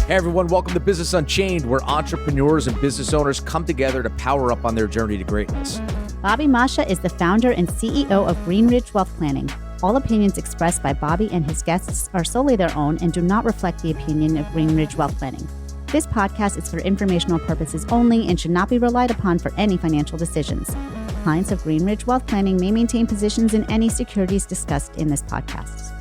Hey everyone, welcome to Business Unchained, where entrepreneurs and business owners come together to power up on their journey to greatness. Bobby Mascia is the founder and CEO of Greenridge Wealth Planning. All opinions expressed by Bobby and his guests are solely their own and do not reflect the opinion of Greenridge Wealth Planning. This podcast is for informational purposes only and should not be relied upon for any financial decisions. Clients of Greenridge Wealth Planning may maintain positions in any securities discussed in this podcast.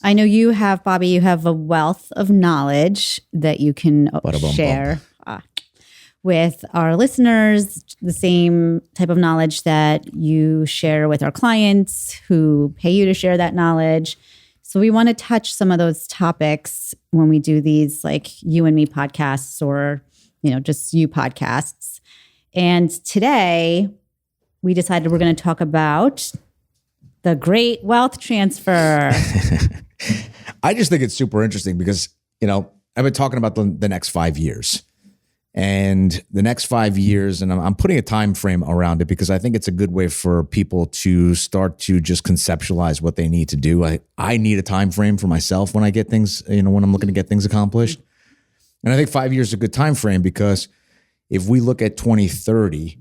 I know you have, Bobby, you have a wealth of knowledge that you can share with our listeners, the same type of knowledge that you share with our clients who pay you to share that knowledge. So we want to touch some of those topics when we do these like you and me podcasts or, just you podcasts. And today we decided we're going to talk about the great wealth transfer. I just think it's super interesting because, I've been talking about the next 5 years and the next 5 years, and I'm putting a time frame around it because I think it's a good way for people to start to just conceptualize what they need to do. I need a time frame for myself when I get things, when I'm looking to get things accomplished. And I think 5 years is a good time frame because if we look at 2030,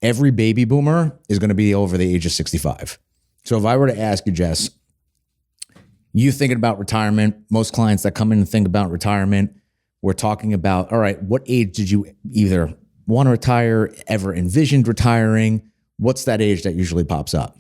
every baby boomer is going to be over the age of 65. So if I were to ask you, Jess, you thinking about retirement, most clients that come in and think about retirement, we're talking about, all right, what age did you either want to retire, ever envisioned retiring? What's that age that usually pops up?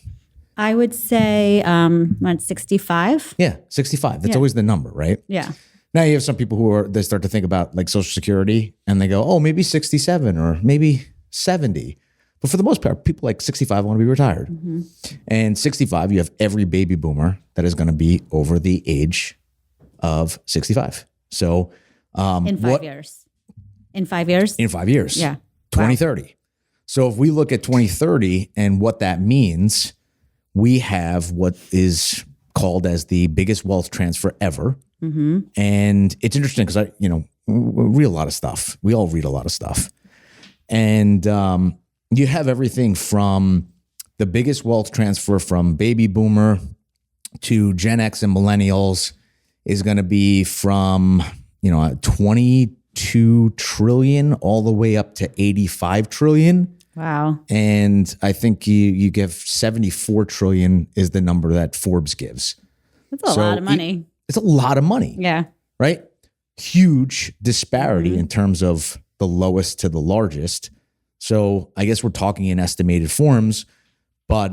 I would say around 65. Yeah, 65. That's always the number, right? Yeah. Now you have some people they start to think about like Social Security and they go, oh, maybe 67 or maybe 70. But for the most part, people like 65 want to be retired. Mm-hmm. And 65, you have every baby boomer that is going to be over the age of 65. So in 5 years. In 5 years? In 5 years. Yeah. 2030. Wow. So if we look at 2030 and what that means, we have what is called as the biggest wealth transfer ever. Mm-hmm. And it's interesting because we read a lot of stuff. We all read a lot of stuff. And you have everything from the biggest wealth transfer from baby boomer to Gen X and millennials is going to be from, 22 trillion all the way up to 85 trillion. Wow. And I think you give 74 trillion is the number that Forbes gives. That's a lot of money. It's a lot of money. Yeah. Right? Huge disparity in terms of the lowest to the largest. So I guess we're talking in estimated forms, but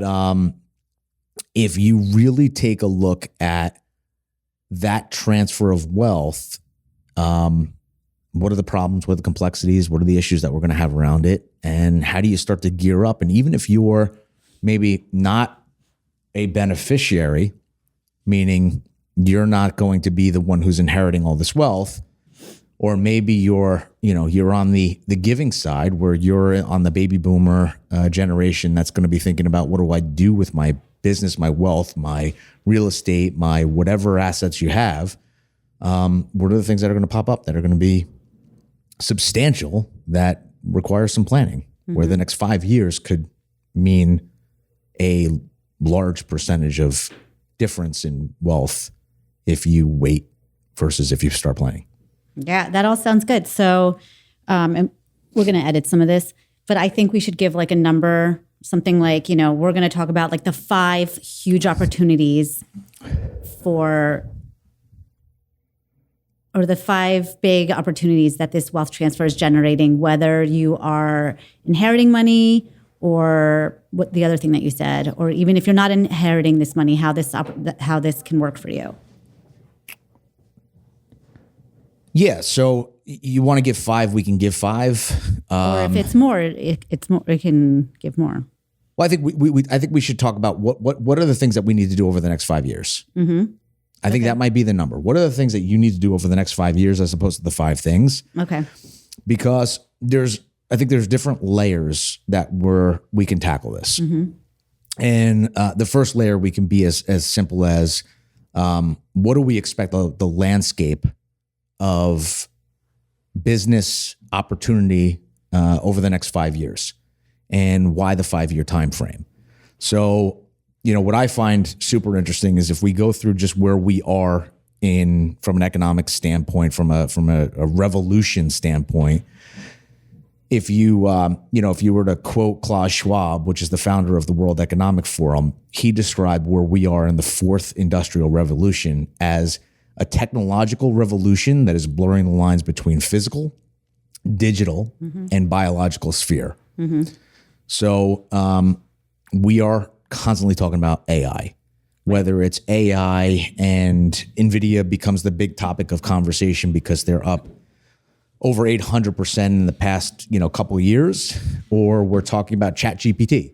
if you really take a look at that transfer of wealth, what are the problems, what are the complexities, what are the issues that we're going to have around it, and how do you start to gear up? And even if you're maybe not a beneficiary, meaning you're not going to be the one who's inheriting all this wealth, or maybe you're on the giving side where you're on the baby boomer generation that's going to be thinking about what do I do with my business, my wealth, my real estate, my whatever assets you have. What are the things that are going to pop up that are going to be substantial that require some planning, where the next 5 years could mean a large percentage of difference in wealth if you wait versus if you start planning. Yeah, that all sounds good. So and we're going to edit some of this, but I think we should give like a number, something like, we're going to talk about like the 5 huge opportunities or the 5 big opportunities that this wealth transfer is generating, whether you are inheriting money or what the other thing that you said, or even if you're not inheriting this money, how this can work for you. Yeah, so you want to give 5, we can give 5. Or if it's more, it's more. We can give more. Well, I think I think we should talk about what are the things that we need to do over the next 5 years. Mm-hmm. I think that might be the number. What are the things that you need to do over the next 5 years as opposed to the 5 things? Okay. Because I think there's different layers that we can tackle this. Mm-hmm. And the first layer we can be as simple as what do we expect the landscape of business opportunity over the next 5 years? and why the 5-year time frame. So, what I find super interesting is if we go through just where we are from an economic standpoint, from a revolution standpoint, if you were to quote Klaus Schwab, which is the founder of the World Economic Forum, he described where we are in the fourth industrial revolution as a technological revolution that is blurring the lines between physical, digital, and biological sphere. So we are constantly talking about AI, whether it's AI and NVIDIA becomes the big topic of conversation because they're up over 800% in the past, couple of years, or we're talking about ChatGPT,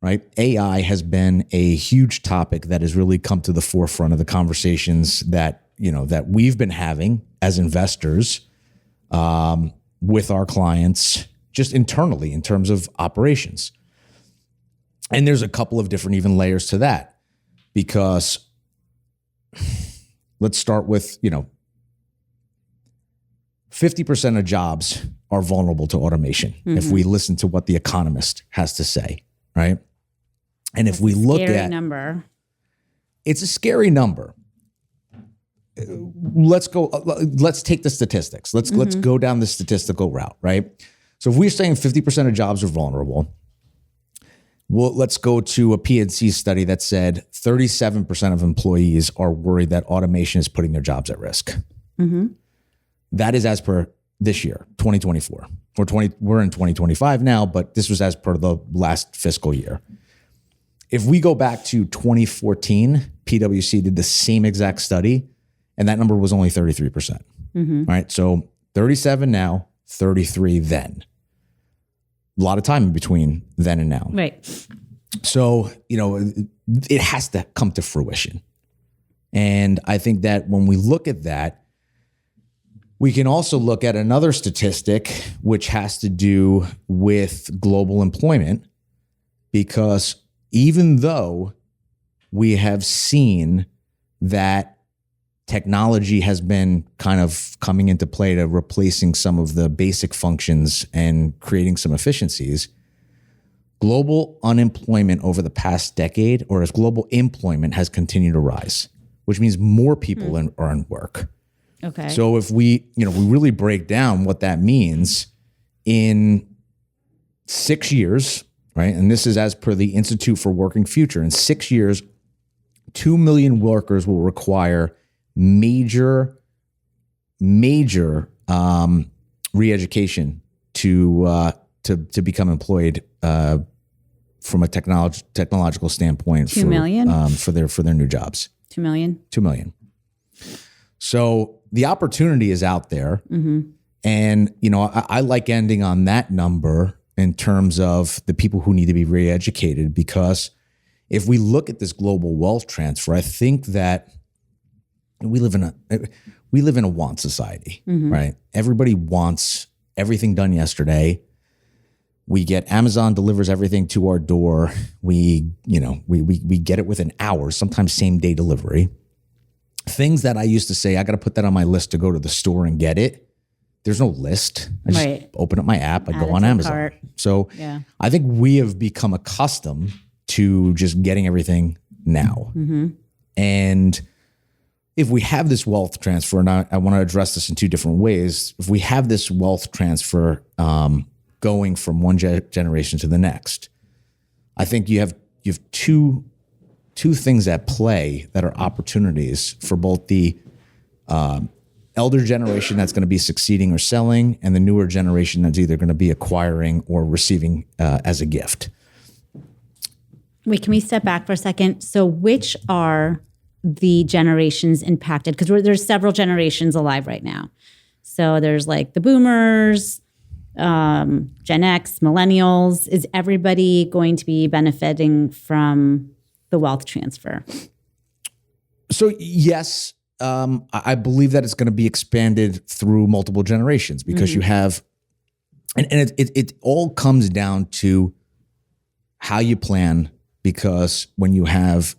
right? AI has been a huge topic that has really come to the forefront of the conversations that we've been having as investors with our clients, just internally in terms of operations. And there's a couple of different even layers to that, because let's start with, 50% of jobs are vulnerable to automation. If we listen to what The Economist has to say, right? And if we look at number, it's a scary number. Let's take the statistics. Let's go down the statistical route, right? So if we're saying 50% of jobs are vulnerable, well, let's go to a PNC study that said 37% of employees are worried that automation is putting their jobs at risk. That is as per this year, 2024. We're in 2025 now, but this was as per the last fiscal year. If we go back to 2014, PwC did the same exact study, and that number was only 33%. Right? So 37 now, 33 then. A lot of time in between then and now. Right. So, it has to come to fruition. And I think that when we look at that, we can also look at another statistic, which has to do with global employment, because even though we have seen that technology has been kind of coming into play to replacing some of the basic functions and creating some efficiencies, global unemployment over the past decade, or as global employment, has continued to rise, which means more people are in work. Okay. So if we really break down what that means in 6 years, right? And this is as per the Institute for Working Future. In 6 years, 2 million workers will require major re-education to become employed from a technological standpoint. 2 million for their new jobs. 2 million. 2 million. So the opportunity is out there. And, I like ending on that number in terms of the people who need to be re-educated, because if we look at this global wealth transfer, I think that we live in a want society, right? Everybody wants everything done yesterday. We get Amazon delivers everything to our door. We get it within hours, sometimes same day delivery. Things that I used to say, I got to put that on my list to go to the store and get it. There's no list. I just open up my app. I go on Amazon. Cart. So I think we have become accustomed to just getting everything now. And if we have this wealth transfer, and I want to address this in two different ways. If we have this wealth transfer going from one generation to the next, I think you have two things at play that are opportunities for both the elder generation that's going to be succeeding or selling, and the newer generation that's either going to be acquiring or receiving as a gift. Wait, can we step back for a second? So which are the generations impacted? Because there's several generations alive right now. So there's like the boomers, Gen X, millennials. Is everybody going to be benefiting from the wealth transfer? So yes, I believe that it's going to be expanded through multiple generations, because you have, and it all comes down to how you plan, because when you have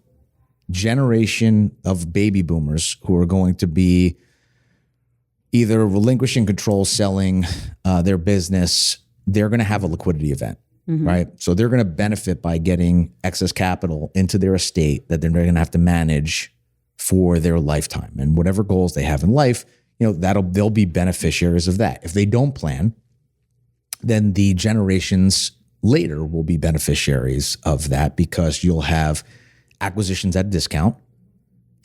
generation of baby boomers who are going to be either relinquishing control, selling their business, they're going to have a liquidity event. right? So they're going to benefit by getting excess capital into their estate that they're going to have to manage for their lifetime, and whatever goals they have in life, they'll be beneficiaries of that. If they don't plan, then the generations later will be beneficiaries of that, because you'll have acquisitions at a discount,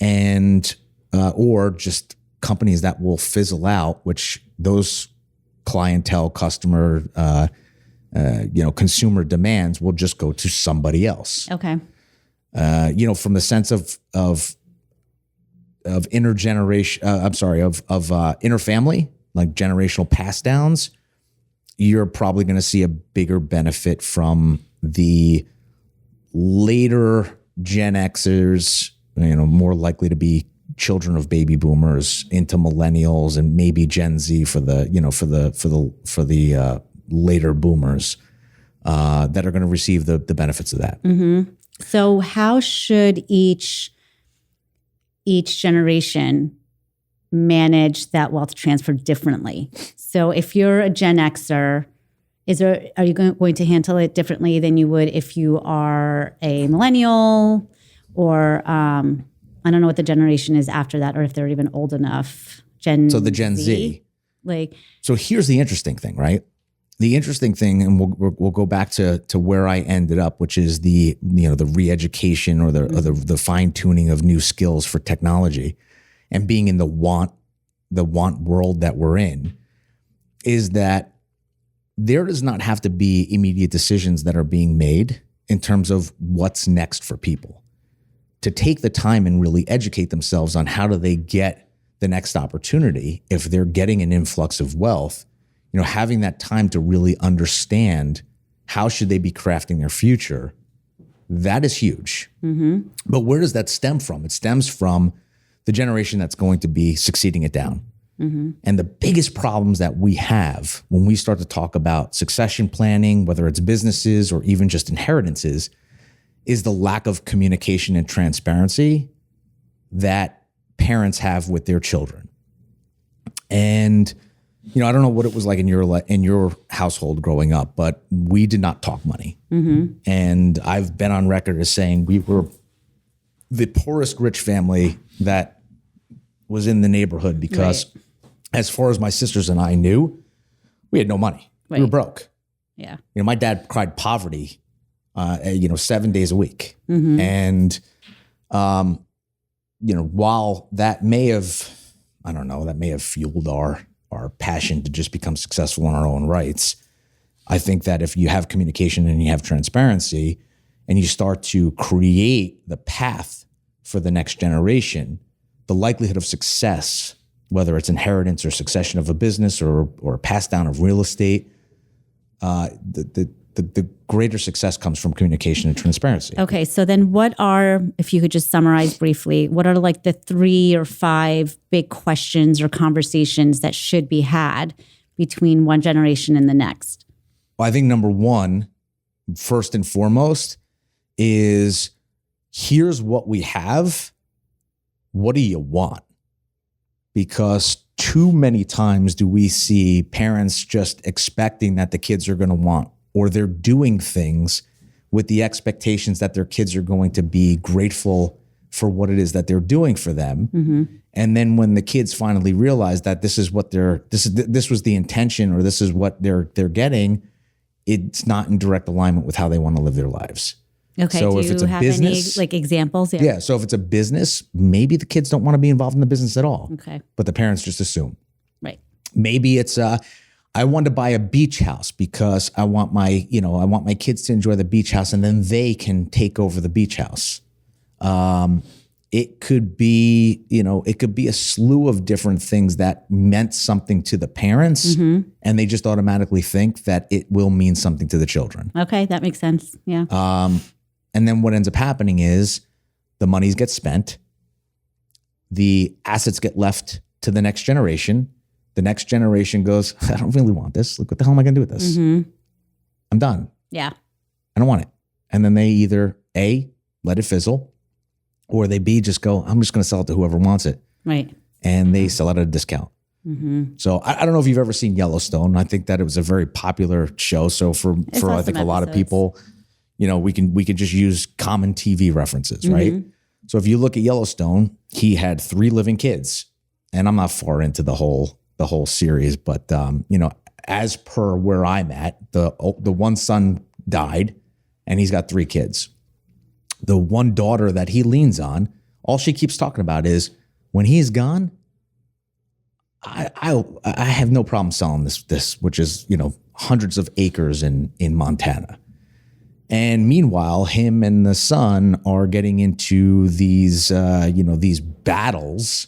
and or just companies that will fizzle out, which those clientele, customer, consumer demands will just go to somebody else. Okay. From the sense of intergeneration, interfamily, like generational pass downs, you're probably going to see a bigger benefit from the later Gen Xers, more likely to be children of baby boomers, into millennials, and maybe Gen Z for the later boomers that are going to receive the benefits of that. Mm-hmm. So how should each generation manage that wealth transfer differently? So if you're a Gen Xer, are you going to handle it differently than you would if you are a millennial, or I don't know what the generation is after that, or if they're even old enough. So the Gen Z. So here's the interesting thing, right? The interesting thing, and we'll go back to where I ended up, which is the re-education or the fine tuning of new skills for technology, and being in the want world that we're in, is that there does not have to be immediate decisions that are being made in terms of what's next for people. To take the time and really educate themselves on how do they get the next opportunity if they're getting an influx of wealth, having that time to really understand how should they be crafting their future, that is huge. Mm-hmm. But where does that stem from? It stems from the generation that's going to be succeeding it down. Mm-hmm. And the biggest problems that we have when we start to talk about succession planning, whether it's businesses or even just inheritances, is the lack of communication and transparency that parents have with their children. And I don't know what it was like in your household growing up, but we did not talk money. Mm-hmm. And I've been on record as saying we were the poorest rich family that was in the neighborhood, because as far as my sisters and I knew, we had no money. Right. We were broke. Yeah. My dad cried poverty 7 days a week. Mm-hmm. And, while that may have fueled our passion to just become successful in our own rights, I think that if you have communication and you have transparency and you start to create the path for the next generation, the likelihood of success, whether it's inheritance or succession of a business or a pass down of real estate, the greater success comes from communication and transparency. Okay, so then if you could just summarize briefly, what are like the 3 or 5 big questions or conversations that should be had between one generation and the next? Well, I think number 1, first and foremost, is here's what we have. What do you want? Because too many times do we see parents just expecting that the kids are going to want, or they're doing things with the expectations that their kids are going to be grateful for what it is that they're doing for them. Mm-hmm. And then when the kids finally realize that this was the intention, or this is what they're getting, it's not in direct alignment with how they want to live their lives. Okay. So if it's a business, any examples? Yeah. So if it's a business, maybe the kids don't want to be involved in the business at all. Okay. But the parents just assume. Right. Maybe it's I want to buy a beach house because I want my kids to enjoy the beach house, and then they can take over the beach house. It could be a slew of different things that meant something to the parents, mm-hmm. and they just automatically think that it will mean something to the children. Okay, that makes sense. Yeah. And then what ends up happening is the monies get spent, the assets get left to the next generation. The next generation goes, I don't really want this. Like, what the hell am I going to do with this? Mm-hmm. I'm done. Yeah. I don't want it. And then they either A, let it fizzle, or they B, just go, I'm just going to sell it to whoever wants it. Right. And they sell it at a discount. So I don't know if you've ever seen Yellowstone. I think that it was a very popular show. So for I think a lot of people, we can just use common TV references, right? So if you look at Yellowstone, he had 3 living kids, and I'm not far into the whole series, but as per where I'm at, the one son died, and he's got 3 kids. The one daughter that he leans on, all she keeps talking about is when he's gone, I have no problem selling this, which is hundreds of acres in Montana. And meanwhile, him and the son are getting into these battles,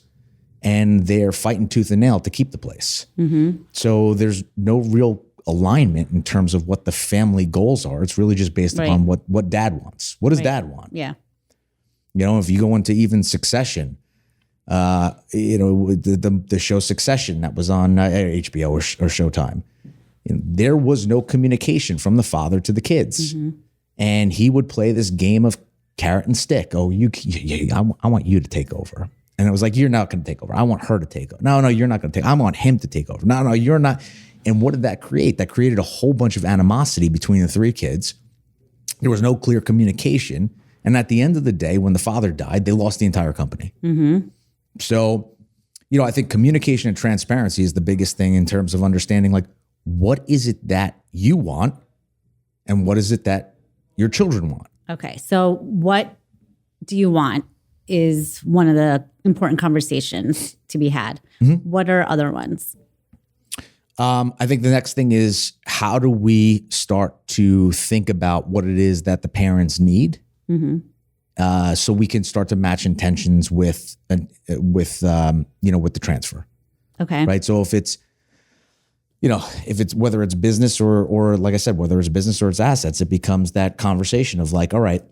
and they're fighting tooth and nail to keep the place. So there's no real alignment in terms of what the family goals are. It's really just based upon what dad wants. What does dad want? Yeah. If you go into even Succession, the show Succession that was on HBO or Showtime, there was no communication from the father to the kids. And he would play this game of carrot and stick. Oh, I want you to take over. And it was like, you're not going to take over. I want her to take over. No, you're not going to take. I want him to take over. No, you're not. And what did that create? That created a whole bunch of animosity between the 3 kids. There was no clear communication. And at the end of the day, when the father died, they lost the entire company. So, I think communication and transparency is the biggest thing in terms of understanding, like, what is it that you want and what is it that your children want? Okay. So what do you want is one of the important conversations to be had. What are other ones? I think the next thing is, how do we start to think about what it is that the parents need, so we can start to match intentions with the transfer. Okay. Right. So if it's whether it's business or like I said, whether it's business or it's assets, it becomes that conversation of like, all right,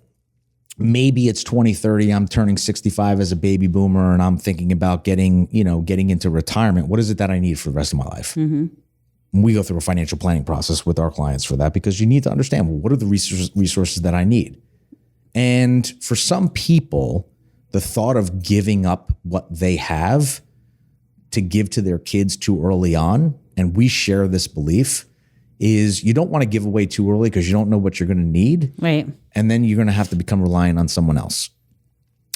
maybe it's 2030. I'm turning 65 as a baby boomer, and I'm thinking about getting into retirement. What is it that I need for the rest of my life? And we go through a financial planning process with our clients for that, because you need to understand, well, what are the resources that I need? And for some people, the thought of giving up what they have to give to their kids too early on, and we share this belief, is you don't want to give away too early because you don't know what you're going to need. Right. And then you're going to have to become reliant on someone else.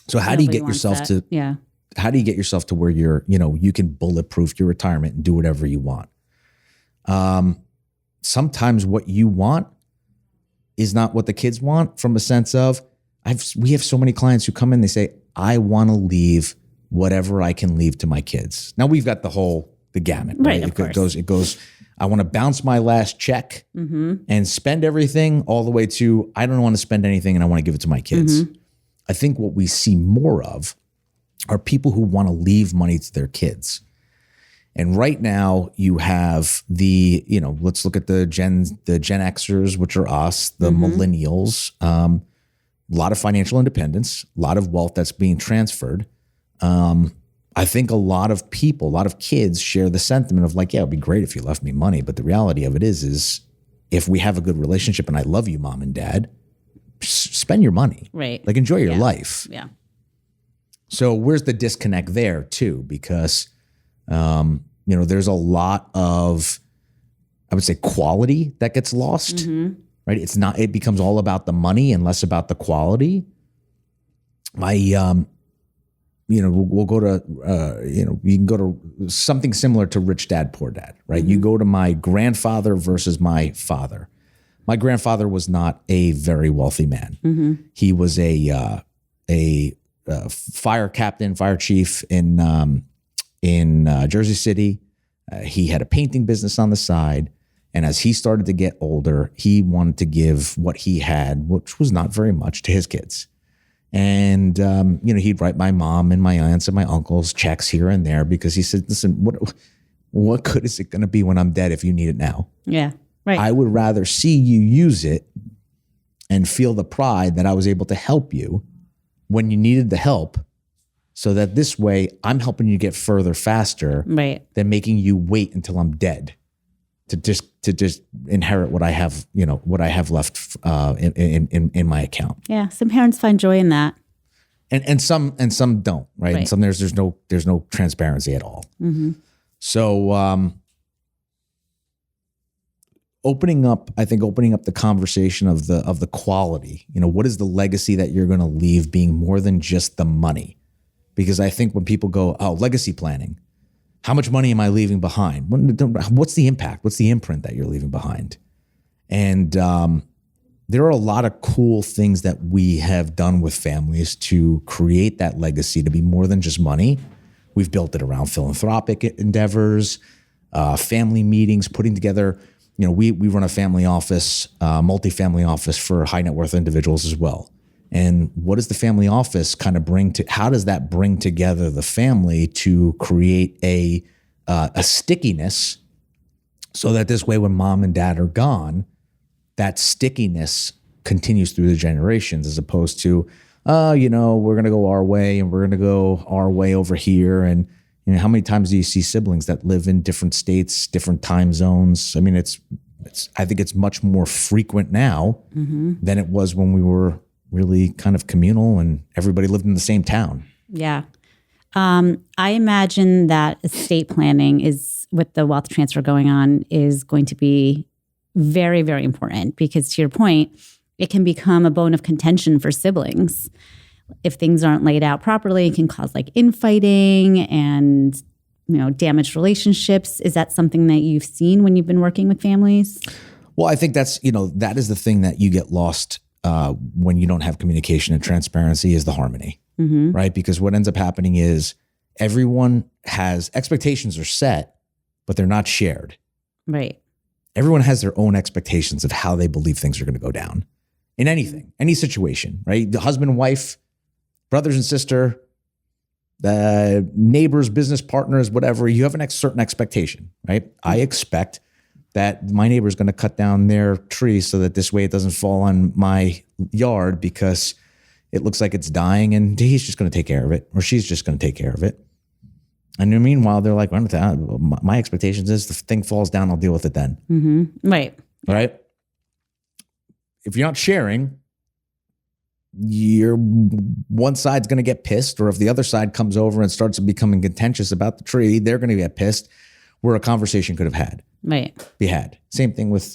So how do you get yourself to where you're, you can bulletproof your retirement and do whatever you want? Sometimes what you want is not what the kids want, from a sense of, we have so many clients who come in, they say, I want to leave whatever I can leave to my kids. Now we've got the gamut, right? It goes, I want to bounce my last check and spend everything, all the way to, I don't want to spend anything and I want to give it to my kids. I think what we see more of are people who want to leave money to their kids. And right now you have let's look at the Gen Xers, which are us, the millennials, a lot of financial independence, a lot of wealth that's being transferred. I think a lot of kids share the sentiment of like, yeah, it'd be great if you left me money. But the reality of it is if we have a good relationship and I love you, mom and dad, spend your money. Right. Like, enjoy your life. Yeah. So where's the disconnect there too? Because, there's a lot of, I would say, quality that gets lost, right? It becomes all about the money and less about the quality. We'll go to, you can go to something similar to Rich Dad, Poor Dad, right? You go to my grandfather versus my father. My grandfather was not a very wealthy man. He was a fire chief in Jersey City. He had a painting business on the side. And as he started to get older, he wanted to give what he had, which was not very much, to his kids. And, he'd write my mom and my aunts and my uncles checks here and there, because he said, listen, what good is it going to be when I'm dead if you need it now? Yeah, right. I would rather see you use it and feel the pride that I was able to help you when you needed the help, so that this way I'm helping you get further faster than making you wait until I'm dead to just inherit what I have, what I have left in my account. Yeah, some parents find joy in that, and some don't, right? And some there's no transparency at all. So opening up the conversation of the quality, what is the legacy that you're going to leave being more than just the money? Because I think when people go, oh, legacy planning, how much money am I leaving behind? What's the impact? What's the imprint that you're leaving behind? And there are a lot of cool things that we have done with families to create that legacy to be more than just money. We've built it around philanthropic endeavors, family meetings, putting together, we run a family office, multifamily office for high net worth individuals as well. And what does the family office kind of how does that bring together the family to create a stickiness so that this way when mom and dad are gone, that stickiness continues through the generations as opposed to, we're going to go our way and we're going to go our way over here. And how many times do you see siblings that live in different states, different time zones? I mean, I think it's much more frequent now than it was when we were really kind of communal and everybody lived in the same town. Yeah. I imagine that estate planning is, with the wealth transfer going on, is going to be very, very important because, to your point, it can become a bone of contention for siblings. If things aren't laid out properly, it can cause like infighting and, damaged relationships. Is that something that you've seen when you've been working with families? Well, I think that's, that is the thing that you get lost when you don't have communication and transparency is the harmony, right? Because what ends up happening is everyone has expectations are set, but they're not shared. Right. Everyone has their own expectations of how they believe things are going to go down in anything, any situation, right? The husband, wife, brothers and sister, the neighbors, business partners, whatever, you have a certain expectation, right? I expect that my neighbor is going to cut down their tree so that this way it doesn't fall on my yard because it looks like it's dying and he's just going to take care of it or she's just going to take care of it. And meanwhile, they're like, my expectations is the thing falls down, I'll deal with it then. Right. Right? If you're not sharing, one side's going to get pissed, or if the other side comes over and starts becoming contentious about the tree, they're going to get pissed, where a conversation could have be had. Same thing with,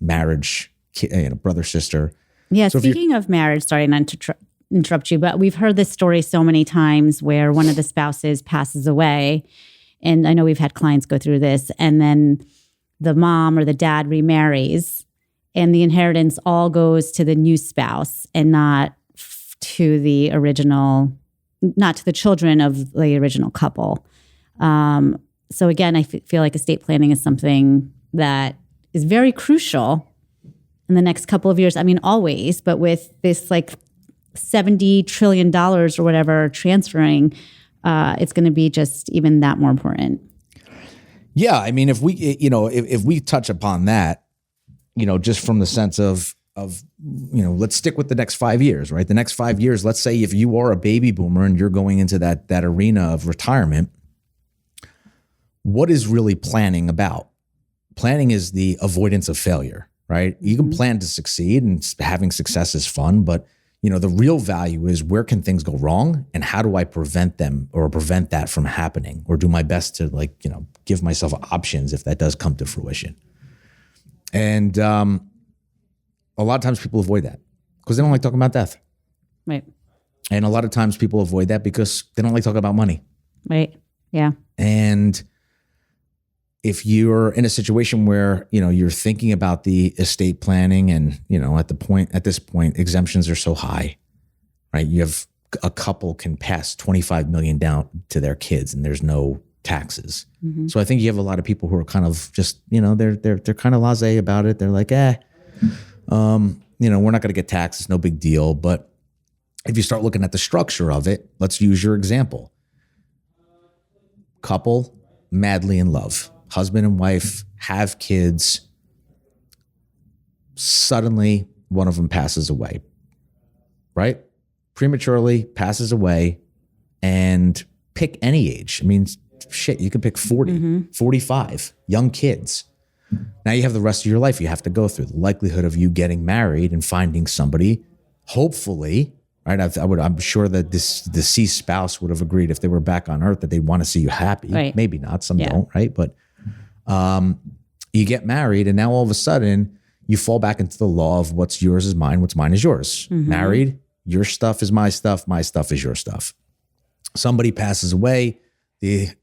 marriage, brother, sister. Yeah. So speaking of marriage, sorry not to interrupt you, but we've heard this story so many times where one of the spouses passes away. And I know we've had clients go through this, and then the mom or the dad remarries and the inheritance all goes to the new spouse and not to the children of the original couple. So again, I feel like estate planning is something that is very crucial in the next couple of years. I mean, always, but with this like $70 trillion or whatever transferring, it's going to be just even that more important. Yeah. I mean, if we touch upon that, just from the sense of, let's stick with the next 5 years, right? The next 5 years, let's say if you are a baby boomer and you're going into that arena of retirement, what is really planning about? Planning is the avoidance of failure, right? You can plan to succeed, and having success is fun, but the real value is where can things go wrong and how do I prevent them or prevent that from happening or do my best to give myself options if that does come to fruition. And a lot of times people avoid that because they don't like talking about death. Right. And a lot of times people avoid that because they don't like talking about money. Right. Yeah. And if you're in a situation where, you're thinking about the estate planning and, at this point, exemptions are so high, right? You have a couple can pass $25 million down to their kids and there's no taxes. So I think you have a lot of people who are kind of just, they're kind of blasé about it. They're like, we're not going to get taxed. It's no big deal. But if you start looking at the structure of it, let's use your example. Couple, madly in love. Husband and wife have kids. Suddenly, one of them passes away, right? Prematurely passes away, and pick any age. I mean, shit, you could pick 40, 45, young kids. Now you have the rest of your life you have to go through. The likelihood of you getting married and finding somebody, hopefully, right? I'm sure that this deceased spouse would have agreed if they were back on earth that they'd want to see you happy. Right. Maybe not, some don't, right? But you get married, and now all of a sudden you fall back into the law of what's yours is mine, what's mine is yours. Married, your stuff is my stuff is your stuff. Somebody passes away,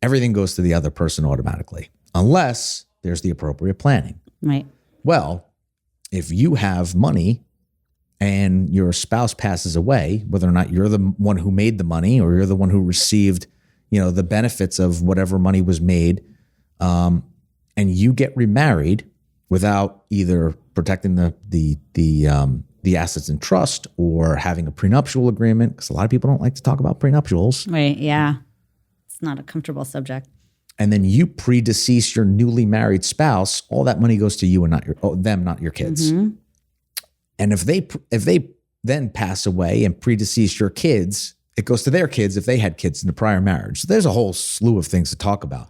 everything goes to the other person automatically, unless there's the appropriate planning. Right. Well, if you have money and your spouse passes away, whether or not you're the one who made the money or you're the one who received, the benefits of whatever money was made, and you get remarried without either protecting the assets in trust or having a prenuptial agreement, because a lot of people don't like to talk about prenuptials. Right. Yeah. It's not a comfortable subject. And then you predecease your newly married spouse, all that money goes to you and not your kids. And if they then pass away and predecease your kids, it goes to their kids if they had kids in the prior marriage. So there's a whole slew of things to talk about.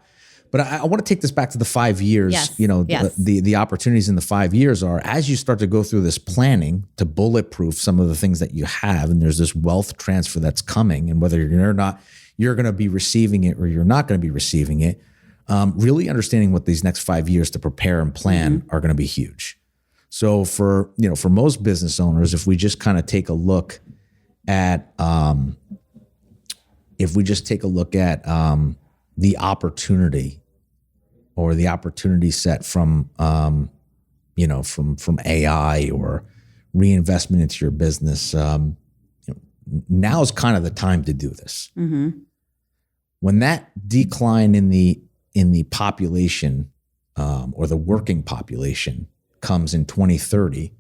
But I want to take this back to the 5 years. Yes. The opportunities in the 5 years are, as you start to go through this planning to bulletproof some of the things that you have, and there's this wealth transfer that's coming, and whether you're not, you're going to be receiving it or you're not going to be receiving it, really understanding what these next 5 years to prepare and plan are going to be huge. So for most business owners, if we just kind of take a look at, the opportunity or the opportunity set from AI or reinvestment into your business, now is kind of the time to do this. When that decline in the population or the working population comes in 2030,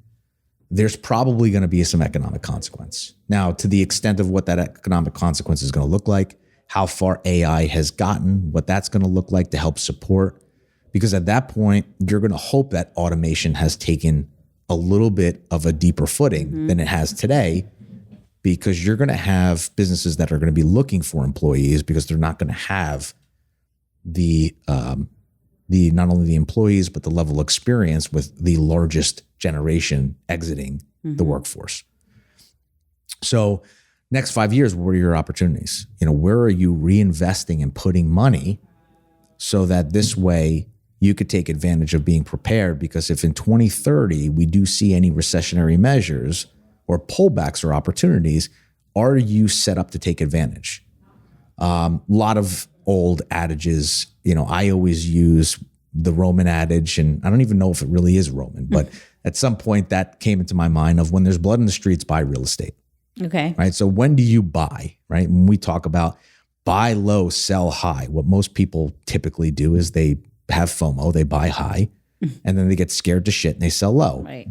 there's probably going to be some economic consequence. Now, to the extent of what that economic consequence is going to look like, how far AI has gotten, what that's going to look like to help support. Because at that point, you're going to hope that automation has taken a little bit of a deeper footing than it has today, because you're going to have businesses that are going to be looking for employees because they're not going to have the not only the employees, but the level of experience with the largest generation exiting the workforce. So next 5 years, what are your opportunities? Where are you reinvesting and putting money so that this way you could take advantage of being prepared? Because if in 2030 we do see any recessionary measures or pullbacks or opportunities, are you set up to take advantage? A lot of old adages, I always use the Roman adage, and I don't even know if it really is Roman, but at some point that came into my mind of, when there's blood in the streets, buy real estate. Okay. Right. So when do you buy, right? When we talk about buy low, sell high, what most people typically do is they have FOMO, they buy high, and then they get scared to shit and they sell low. Right.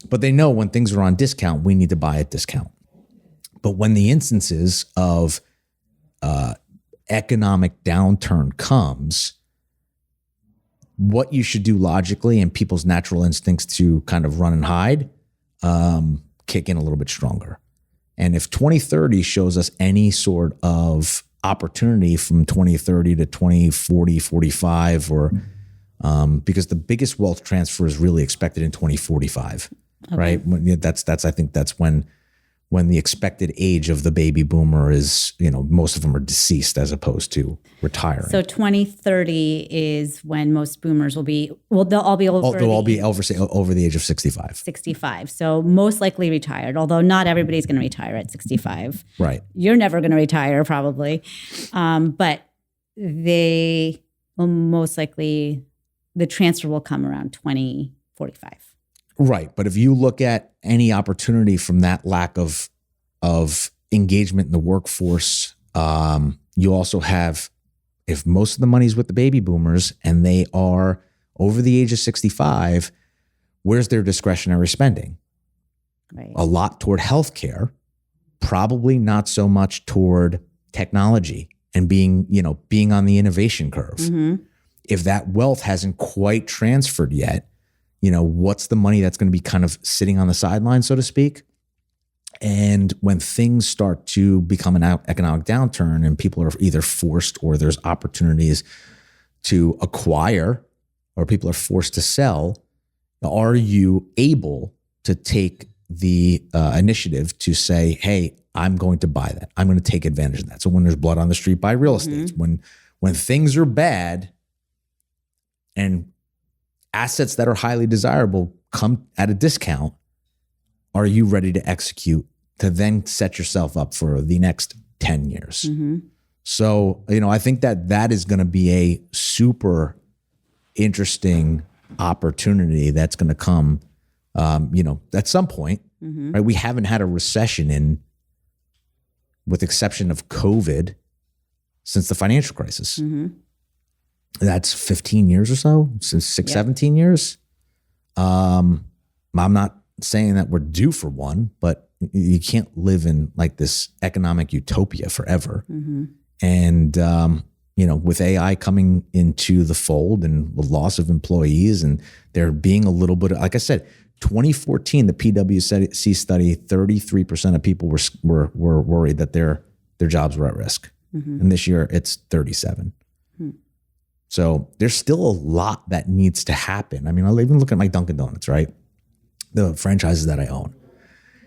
But they know when things are on discount, we need to buy at discount. But when the instances of economic downturn comes, what you should do logically and people's natural instincts to kind of run and hide kick in a little bit stronger. And if 2030 shows us any sort of opportunity from 2030 to 2040, 45, or because the biggest wealth transfer is really expected in 2045, right? I think that's when the expected age of the baby boomer is, most of them are deceased as opposed to retiring. So 2030 is when most boomers will be, they'll all be over. They'll all be over the age of 65. 65. So most likely retired, although not everybody's going to retire at 65. Right. You're never going to retire probably. But they will most likely, the transfer will come around 2045. Right. But if you look at any opportunity from that lack of engagement in the workforce, you also have, if most of the money's with the baby boomers and they are over the age of 65, where's their discretionary spending? Right. A lot toward healthcare, probably not so much toward technology and being on the innovation curve. If that wealth hasn't quite transferred yet, what's the money that's going to be kind of sitting on the sidelines, so to speak? And when things start to become an economic downturn and people are either forced or there's opportunities to acquire or people are forced to sell, are you able to take the initiative to say, hey, I'm going to buy that. I'm going to take advantage of that. So when there's blood on the street, buy real estate. When things are bad and assets that are highly desirable come at a discount, are you ready to execute to then set yourself up for the next 10 years? So, I think that is going to be a super interesting opportunity that's going to come, at some point, right? We haven't had a recession with exception of COVID, since the financial crisis. That's 15 years or so, since 17 years. I'm not saying that we're due for one, but you can't live in like this economic utopia forever. And, with AI coming into the fold and the loss of employees, and there being a little bit of, like I said, 2014, the PwC study, 33% of people were worried that their jobs were at risk. And this year it's 37. So there's still a lot that needs to happen. I mean, I'll even look at my Dunkin' Donuts, right? The franchises that I own.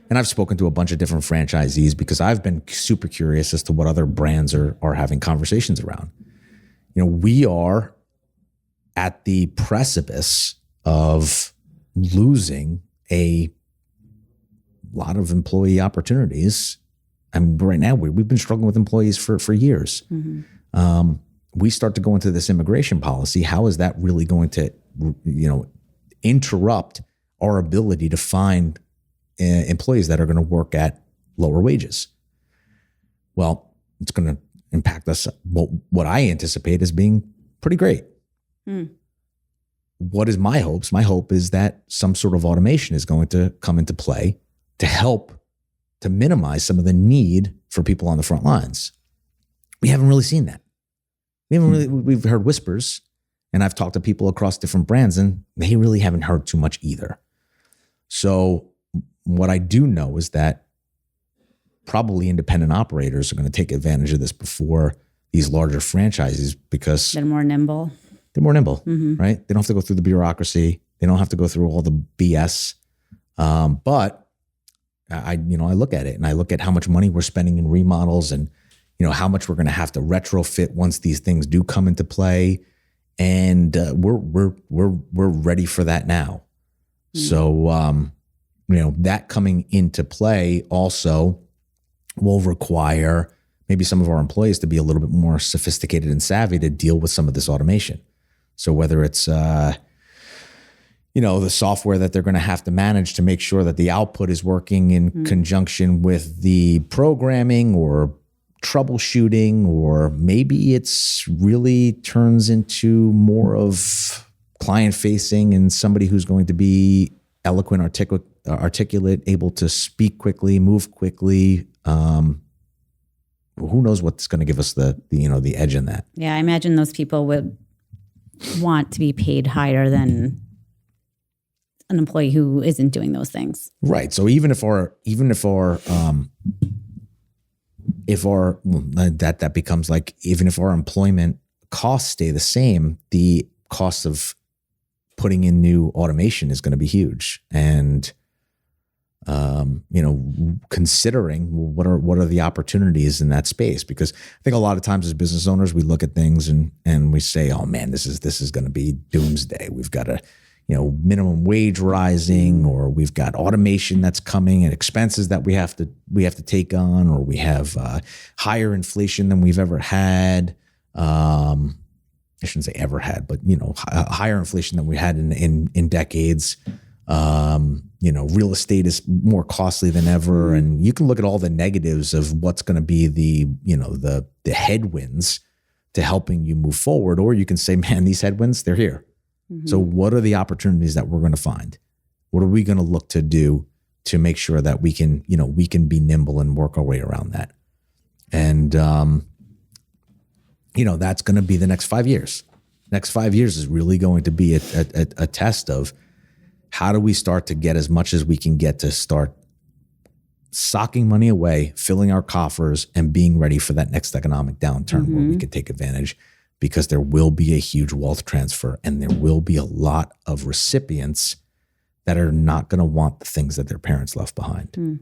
And I've spoken to a bunch of different franchisees because I've been super curious as to what other brands are having conversations around. We are at the precipice of losing a lot of employee opportunities. I mean, right now we've been struggling with employees for years. We start to go into this immigration policy. How is that really going to, interrupt our ability to find employees that are going to work at lower wages? Well, it's going to impact us. What I anticipate as being pretty great. What is my hopes? My hope is that some sort of automation is going to come into play to help to minimize some of the need for people on the front lines. We haven't really seen that. We've heard whispers, and I've talked to people across different brands, and they really haven't heard too much either. So what I do know is that probably independent operators are going to take advantage of this before these larger franchises, because they're more nimble. Right? They don't have to go through the bureaucracy. They don't have to go through all the BS. But I look at it and I look at how much money we're spending in remodels, and how much we're going to have to retrofit once these things do come into play, and we're ready for that now. So that coming into play also will require maybe some of our employees to be a little bit more sophisticated and savvy to deal with some of this automation. So whether it's the software that they're going to have to manage to make sure that the output is working in conjunction with the programming or troubleshooting, or maybe it's really turns into more of client facing and somebody who's going to be eloquent, articulate, able to speak quickly, move quickly. Who knows what's going to give us the edge in that? Yeah, I imagine those people would want to be paid higher than an employee who isn't doing those things. Right. So even if our that becomes like, even if our employment costs stay the same, the cost of putting in new automation is going to be huge. And considering what are the opportunities in that space, because I think a lot of times as business owners, we look at things and we say, oh man, this is going to be doomsday. We've got a minimum wage rising, or we've got automation that's coming and expenses that we have to take on, or we have higher inflation than we've ever had. I shouldn't say ever had, but higher inflation than we had in decades. Real estate is more costly than ever, and you can look at all the negatives of what's going to be the headwinds to helping you move forward, or you can say, man, these headwinds, they're here. So what are the opportunities that we're going to find? What are we going to look to do to make sure that we can be nimble and work our way around that? And, that's going to be the next 5 years. Next 5 years is really going to be a test of how do we start to get as much as we can get to start socking money away, filling our coffers, and being ready for that next economic downturn where we could take advantage, because there will be a huge wealth transfer and there will be a lot of recipients that are not going to want the things that their parents left behind.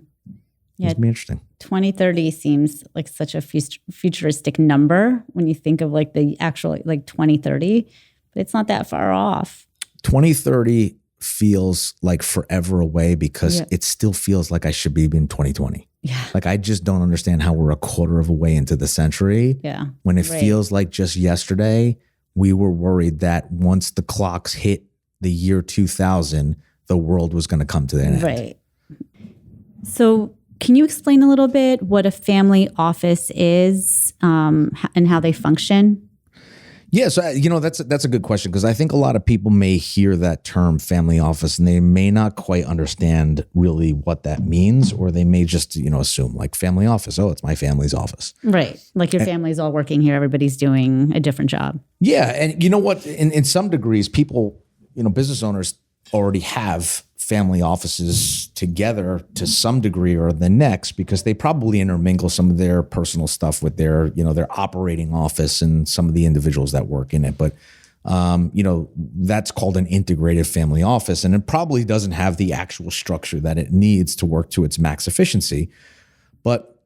Yeah, it's gonna be interesting. 2030 seems like such a futuristic number when you think of like the actual like 2030, but it's not that far off. 2030 feels like forever away because it still feels like I should be in 2020. Yeah. Like I just don't understand how we're a quarter of a way into the century. Yeah. When it feels like just yesterday, we were worried that once the clocks hit the year 2000, the world was going to come to an end. Right. So can you explain a little bit what a family office is and how they function? Yeah, so that's a good question because I think a lot of people may hear that term family office and they may not quite understand really what that means, or they may just assume like family office. Oh, it's my family's office, right? Like your family's all working here, everybody's doing a different job. Yeah, and you know what? In some degrees, people, business owners already have family offices together to some degree or the next because they probably intermingle some of their personal stuff with their operating office and some of the individuals that work in it. But, that's called an integrated family office, and it probably doesn't have the actual structure that it needs to work to its max efficiency. But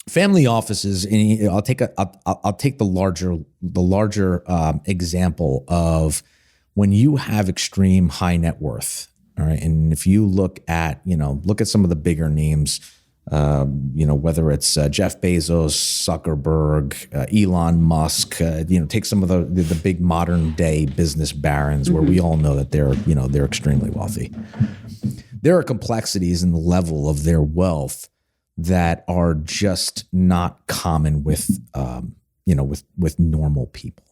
family offices, and I'll take the larger example of when you have extreme high net worth. All right. And if you look at some of the bigger names, whether it's Jeff Bezos, Zuckerberg, Elon Musk, take some of the big modern day business barons where we all know that they're extremely wealthy. There are complexities in the level of their wealth that are just not common with normal people.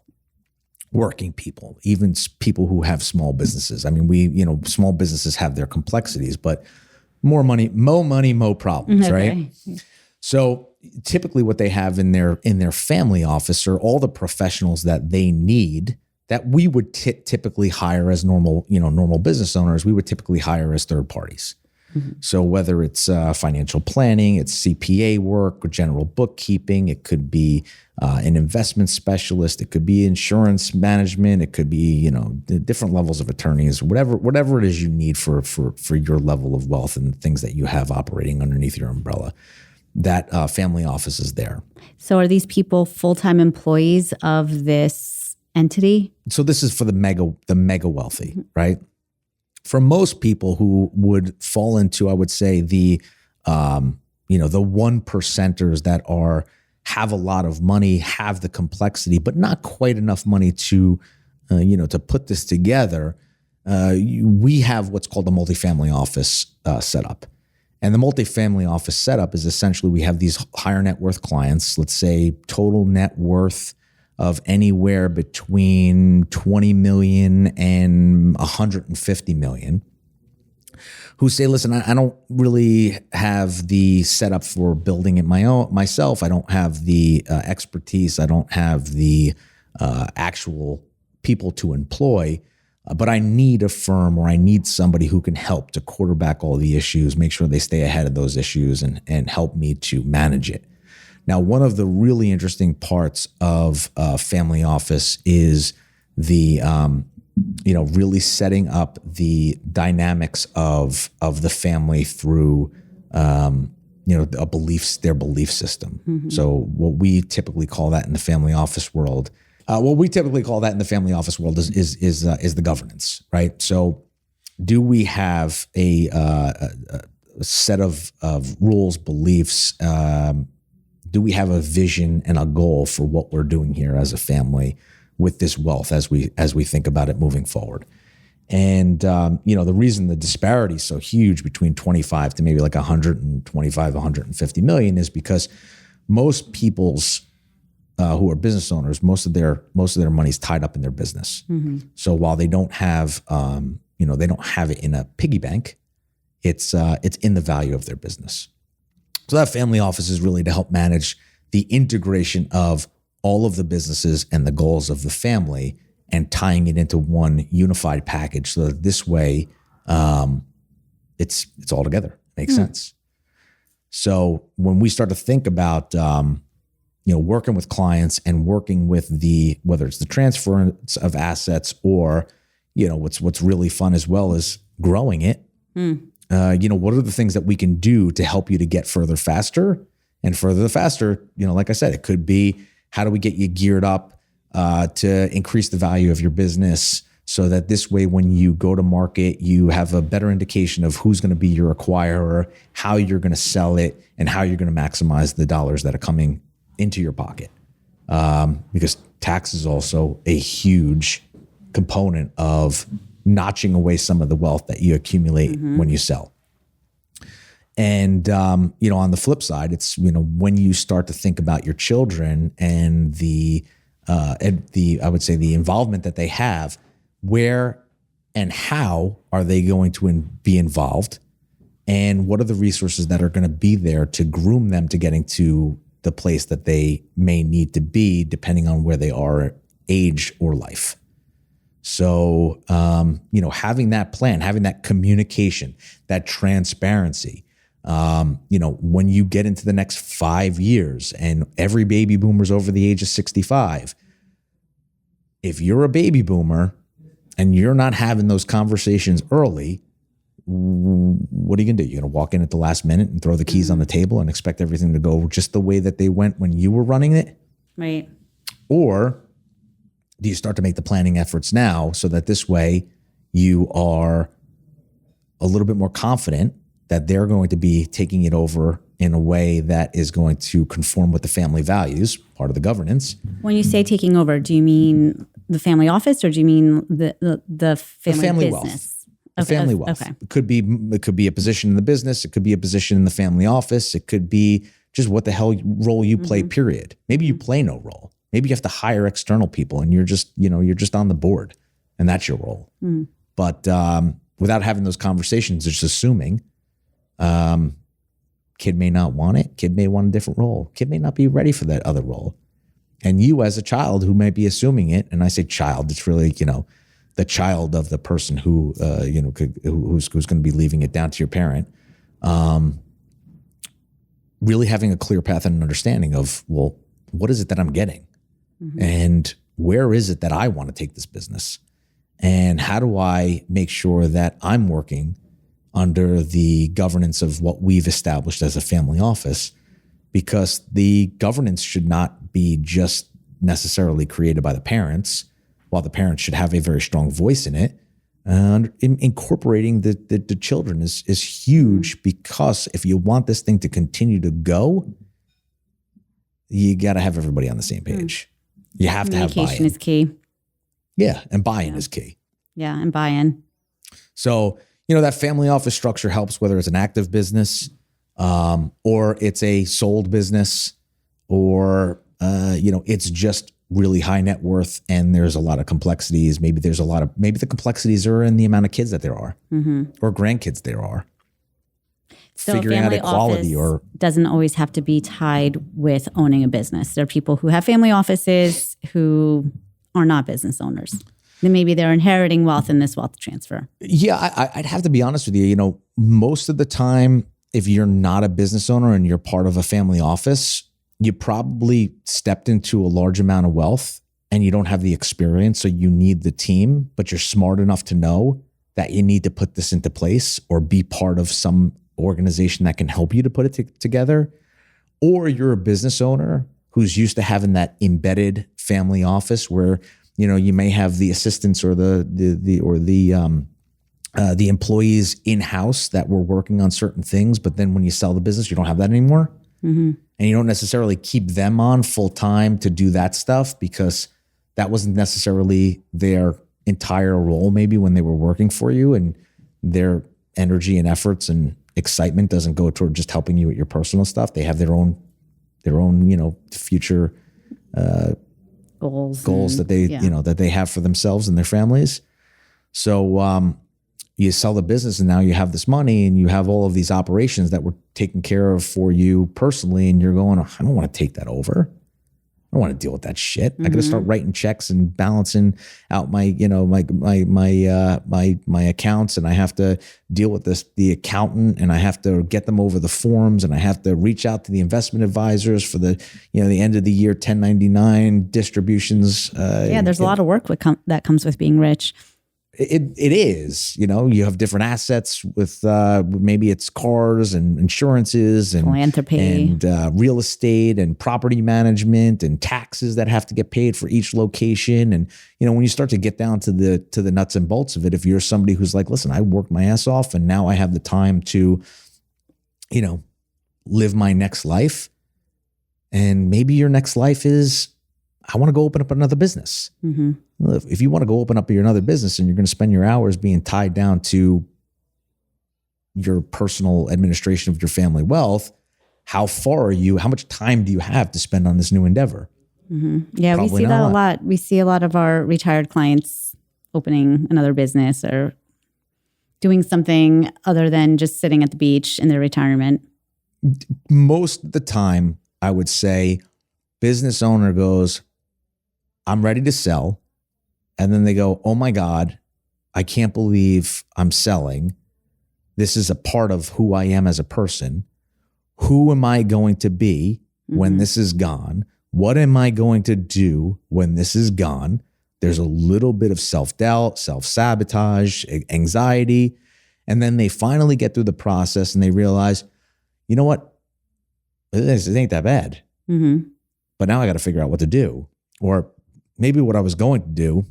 Working people, even people who have small businesses. I mean, small businesses have their complexities, but more money, mo problems, right? So typically what they have in their family office are all the professionals that they need that we would typically hire as normal business owners, we would typically hire as third parties. So whether it's financial planning, it's CPA work or general bookkeeping, it could be an investment specialist, it could be insurance management, it could be the different levels of attorneys, whatever it is you need for your level of wealth and things that you have operating underneath your umbrella. That family office is there. So are these people full-time employees of this entity? So this is for the mega wealthy, right? For most people who would fall into, I would say, the one percenters that have a lot of money, have the complexity, but not quite enough money to put this together. We have what's called a multifamily office setup. And the multifamily office setup is essentially we have these higher net worth clients, let's say total net worth of anywhere between 20 million and 150 million, who say, listen, I don't really have the setup for building it myself. I don't have the expertise. I don't have the actual people to employ, but I need a firm or I need somebody who can help to quarterback all the issues, make sure they stay ahead of those issues and help me to manage it. Now, one of the really interesting parts of family office is the, really setting up the dynamics of the family through, their belief system. Mm-hmm. So what we typically call that in the family office world, is the governance, right? So do we have a set of rules, beliefs, do we have a vision and a goal for what we're doing here as a family with this wealth as we think about it moving forward? And, the reason the disparity is so huge between 25 to maybe like 125, 150 million is because most people's who are business owners, most of their money is tied up in their business. Mm-hmm. So while they don't have, they don't have it in a piggy bank, it's in the value of their business. So that family office is really to help manage the integration of all of the businesses and the goals of the family and tying it into one unified package so that this way it's all together. Makes sense. So when we start to think about working with clients and working with whether it's the transference of assets or what's really fun as well is growing it, What are the things that we can do to help you to get further faster? And further faster, like I said, it could be, how do we get you geared up to increase the value of your business so that this way, when you go to market, you have a better indication of who's going to be your acquirer, how you're going to sell it, and how you're going to maximize the dollars that are coming into your pocket. Because tax is also a huge component of notching away some of the wealth that you accumulate when you sell. And, on the flip side, it's, when you start to think about your children and I would say the involvement that they have, where and how are they going to be involved? And what are the resources that are going to be there to groom them to getting to the place that they may need to be, depending on where they are, age or life. So, having that plan, having that communication, that transparency, when you get into the next 5 years and every baby boomer's over the age of 65, if you're a baby boomer and you're not having those conversations early, what are you going to do? You're going to walk in at the last minute and throw the keys on the table and expect everything to go just the way that they went when you were running it? Right. Or do you start to make the planning efforts now so that this way you are a little bit more confident that they're going to be taking it over in a way that is going to conform with the family values, part of the governance? When you say taking over, do you mean the family office or do you mean the family business? Wealth. The family wealth. Okay. It could be a position in the business. It could be a position in the family office. It could be just what the hell role you play, period. Maybe you play no role. Maybe you have to hire external people and you're just on the board and that's your role. But without having those conversations, just assuming kid may not want it. Kid may want a different role. Kid may not be ready for that other role. And you as a child who might be assuming it, and I say child, it's really, the child of the person who, who's going to be leaving it down to your parent, really having a clear path and an understanding of, well, what is it that I'm getting? And where is it that I want to take this business? And how do I make sure that I'm working under the governance of what we've established as a family office? Because the governance should not be just necessarily created by the parents, while the parents should have a very strong voice in it. And incorporating the children is huge, because if you want this thing to continue to go, you got to have everybody on the same page. You have to have buy-in. Communication is key. Yeah, and buy-in is key. Yeah, and buy-in. So, that family office structure helps, whether it's an active business or it's a sold business, or, it's just really high net worth and there's a lot of complexities. Maybe the complexities are in the amount of kids that there are or grandkids there are. So figuring out equality or doesn't always have to be tied with owning a business. There are people who have family offices who are not business owners. Then maybe they're inheriting wealth in this wealth transfer. Yeah, I'd have to be honest with you. Most of the time, if you're not a business owner and you're part of a family office, you probably stepped into a large amount of wealth and you don't have the experience. So you need the team, but you're smart enough to know that you need to put this into place or be part of some organization that can help you to put it together. Or you're a business owner who's used to having that embedded family office where, you may have the assistants or the employees in-house that were working on certain things. But then when you sell the business, you don't have that anymore. And you don't necessarily keep them on full time to do that stuff because that wasn't necessarily their entire role maybe when they were working for you, and their energy and efforts and excitement doesn't go toward just helping you with your personal stuff. They have their own future goals that they that they have for themselves and their families. So you sell the business and now you have this money and you have all of these operations that were taken care of for you personally, and you're going, I don't want to take that over. I don't want to deal with that shit. I got to start writing checks and balancing out my accounts, and I have to deal with the accountant, and I have to get them over the forms, and I have to reach out to the investment advisors for the end of the year 1099 distributions. There's a lot of work that comes with being rich. It is, you have different assets with maybe it's cars and insurances and philanthropy and real estate and property management and taxes that have to get paid for each location. And when you start to get down to the nuts and bolts of it, if you're somebody who's like, listen, I worked my ass off and now I have the time to, live my next life, and maybe your next life is, I want to go open up another business. Mm-hmm. If you want to go open up another business and you're going to spend your hours being tied down to your personal administration of your family wealth, how far are you? How much time do you have to spend on this new endeavor? Mm-hmm. Yeah, we see that a lot. We see a lot of our retired clients opening another business or doing something other than just sitting at the beach in their retirement. Most of the time, I would say, business owner goes, I'm ready to sell. And then they go, oh my God, I can't believe I'm selling. This is a part of who I am as a person. Who am I going to be when this is gone? What am I going to do when this is gone? There's a little bit of self-doubt, self-sabotage, anxiety. And then they finally get through the process and they realize, you know what? It ain't that bad. Mm-hmm. But now I got to figure out what to do. Or maybe what I was going to do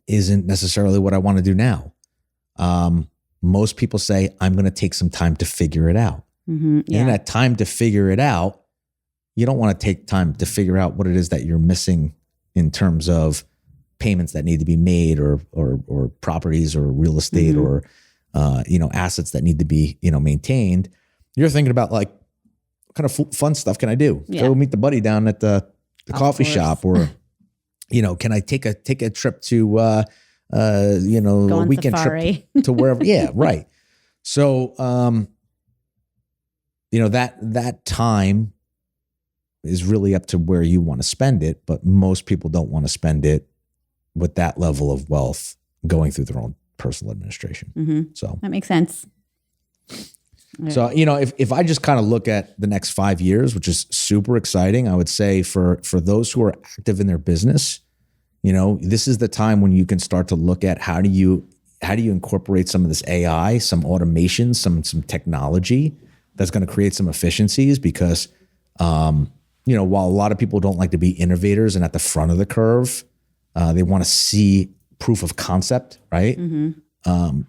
isn't necessarily what I want to do now. Most people say, I'm going to take some time to figure it out. Mm-hmm. Yeah. And that time to figure it out, you don't want to take time to figure out what it is that you're missing in terms of payments that need to be made or properties or real estate or, assets that need to be, maintained. You're thinking about like, what kind of fun stuff can I do? Yeah. Go meet the buddy down at the coffee shop, or, can I take a trip to, a weekend safari. trip to wherever? Yeah. Right. So, that time is really up to where you want to spend it, but most people don't want to spend it with that level of wealth going through their own personal administration. Mm-hmm. So that makes sense. So, if I just kind of look at the next 5 years, which is super exciting, I would say for those who are active in their business, this is the time when you can start to look at how do you incorporate some of this AI, some automation, some technology that's going to create some efficiencies, because, while a lot of people don't like to be innovators and at the front of the curve, they want to see proof of concept, right? Mm-hmm.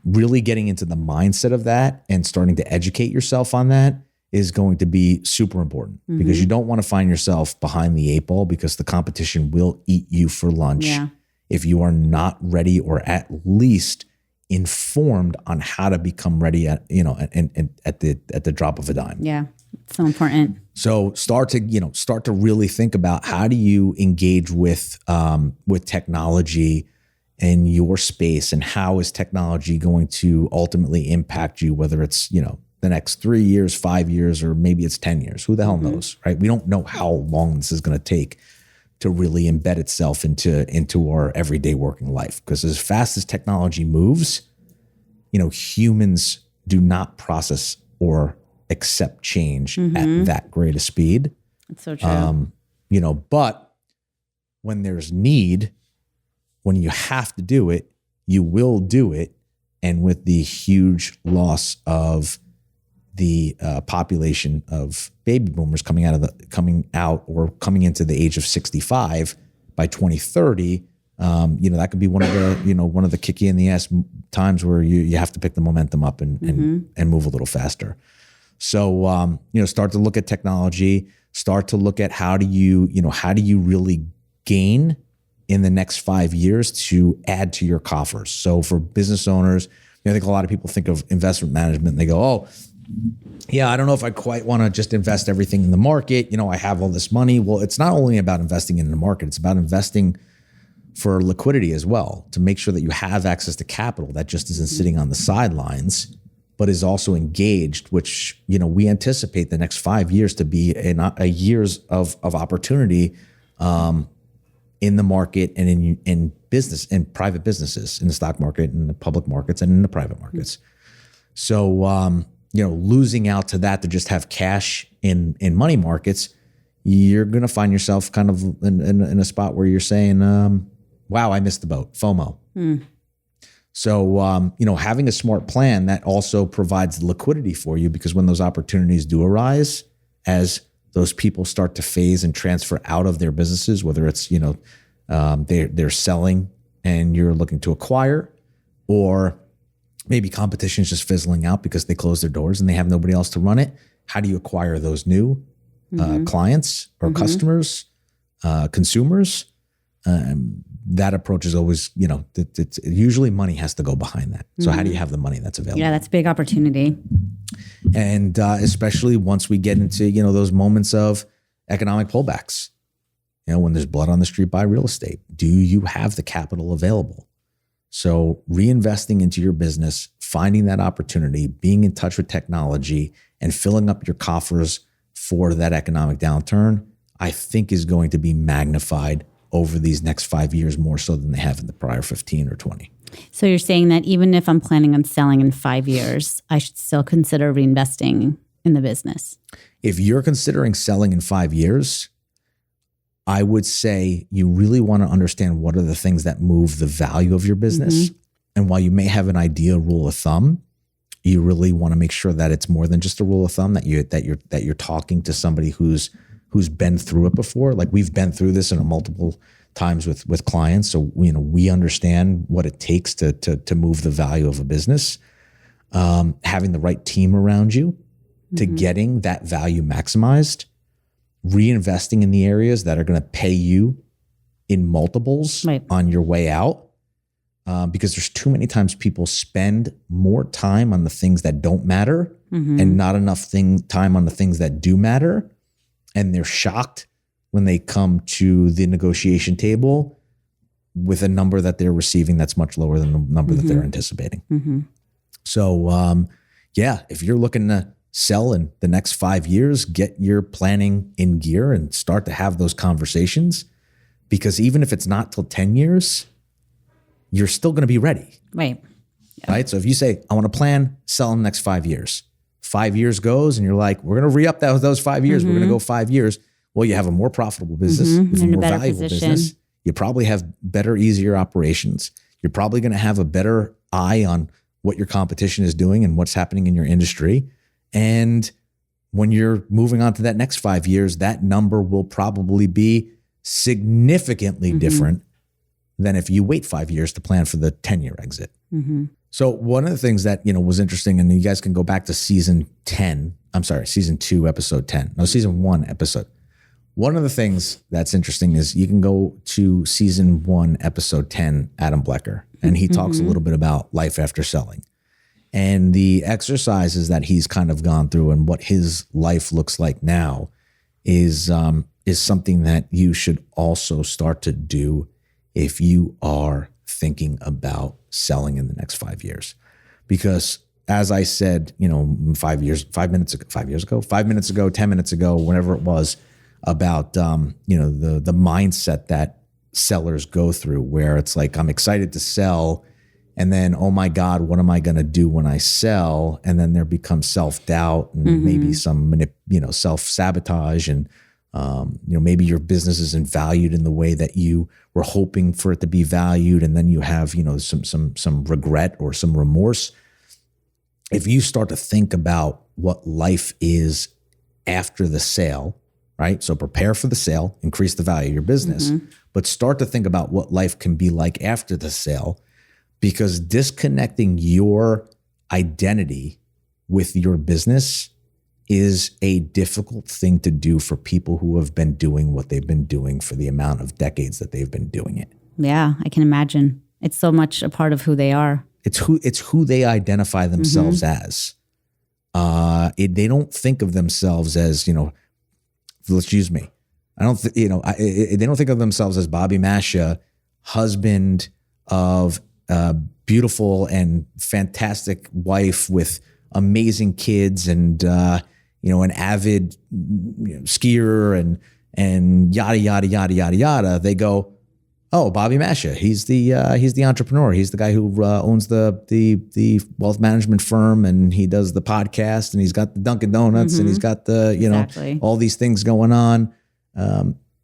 Really getting into the mindset of that and starting to educate yourself on that is going to be super important, because you don't want to find yourself behind the 8 ball, because the competition will eat you for lunch if you are not ready, or at least informed on how to become ready at the drop of a dime. Yeah, it's so important. So start to really think about, how do you engage with technology in your space, and how is technology going to ultimately impact you, whether it's, the next 3 years, 5 years, or maybe it's 10 years. Who the hell knows, right? We don't know how long this is going to take to really embed itself into our everyday working life. Because as fast as technology moves, humans do not process or accept change at that great a speed. That's so true. But when there's need, when you have to do it, you will do it. And with the huge loss of the population of baby boomers coming out or coming into the age of 65 by 2030, that could be one of the kick you in the ass times where you have to pick the momentum up and move a little faster. So, start to look at technology, start to look at how do you really gain in the next 5 years to add to your coffers. So for business owners, I think a lot of people think of investment management and they go, oh, yeah, I don't know if I quite want to just invest everything in the market. I have all this money. Well, it's not only about investing in the market, it's about investing for liquidity as well, to make sure that you have access to capital that just isn't sitting on the sidelines, but is also engaged, which, we anticipate the next 5 years to be a years of opportunity in the market and in business and private businesses, in the stock market, in the public markets, and in the private markets. So, losing out to that to just have cash in money markets, you're going to find yourself kind of in a spot where you're saying, wow, I missed the boat, FOMO. So, having a smart plan that also provides liquidity for you, because when those opportunities do arise, as those people start to phase and transfer out of their businesses, whether it's, they're selling and you're looking to acquire, or maybe competition is just fizzling out because they close their doors and they have nobody else to run it. How do you acquire those new clients or customers, consumers? That approach is always, it's usually money has to go behind that. So how do you have the money that's available? Yeah, that's a big opportunity. And especially once we get into, those moments of economic pullbacks, when there's blood on the street, buy real estate. Do you have the capital available? So reinvesting into your business, finding that opportunity, being in touch with technology, and filling up your coffers for that economic downturn, I think is going to be magnified over these next 5 years more so than they have in the prior 15 or 20. So you're saying that even if I'm planning on selling in 5 years, I should still consider reinvesting in the business? If you're considering selling in 5 years, I would say you really want to understand what are the things that move the value of your business. And while you may have an idea rule of thumb, you really want to make sure that it's more than just a rule of thumb, that you're talking to somebody who's been through it before. Like we've been through this in multiple times with clients. So, we understand what it takes to move the value of a business. Having the right team around you to getting that value maximized, reinvesting in the areas that are going to pay you in multiples on your way out. Because there's too many times people spend more time on the things that don't matter and not enough time on the things that do matter. And they're shocked when they come to the negotiation table with a number that they're receiving that's much lower than the number that they're anticipating. So, if you're looking to sell in the next 5 years, get your planning in gear and start to have those conversations. Because even if it's not till 10 years, you're still going to be ready. Right. Yeah. Right. So if you say, I want to plan, sell in the next 5 years. 5 years goes and you're like, we're going to re-up those 5 years. We're going to go 5 years. Well, you have a more profitable business, you have a more valuable business. You probably have better, easier operations. You're probably going to have a better eye on what your competition is doing and what's happening in your industry. And when you're moving on to that next 5 years, that number will probably be significantly different than if you wait 5 years to plan for the 10-year exit. So one of the things that, was interesting, and you guys can go back to season 2, episode 10. No, season 1, episode. One of the things that's interesting is you can go to season 1, episode 10, Adam Blecker, and he talks a little bit about life after selling. And the exercises that he's kind of gone through and what his life looks like now is something that you should also start to do if you are thinking about selling in the next 5 years. Because as I said, 5 minutes ago, 10 minutes ago, whenever it was, about the mindset that sellers go through, where it's like, I'm excited to sell, and then, oh my God, what am I going to do when I sell? And then there becomes self-doubt and maybe some self-sabotage, and maybe your business isn't valued in the way that you were hoping for it to be valued, and then you have some regret or some remorse. If you start to think about what life is after the sale, right? So prepare for the sale, increase the value of your business, but start to think about what life can be like after the sale, because disconnecting your identity with your business is a difficult thing to do for people who have been doing what they've been doing for the amount of decades that they've been doing it. Yeah, I can imagine. It's so much a part of who they are. It's who they identify themselves as. They don't think of themselves as, let's use me. They don't think of themselves as Bobby Mascia, husband of a beautiful and fantastic wife with amazing kids, and an avid skier and yada yada yada yada yada. They go, oh, Bobby Mascia, he's the entrepreneur. He's the guy who owns the wealth management firm, and he does the podcast, and he's got the Dunkin' Donuts, and he's got the all these things going on.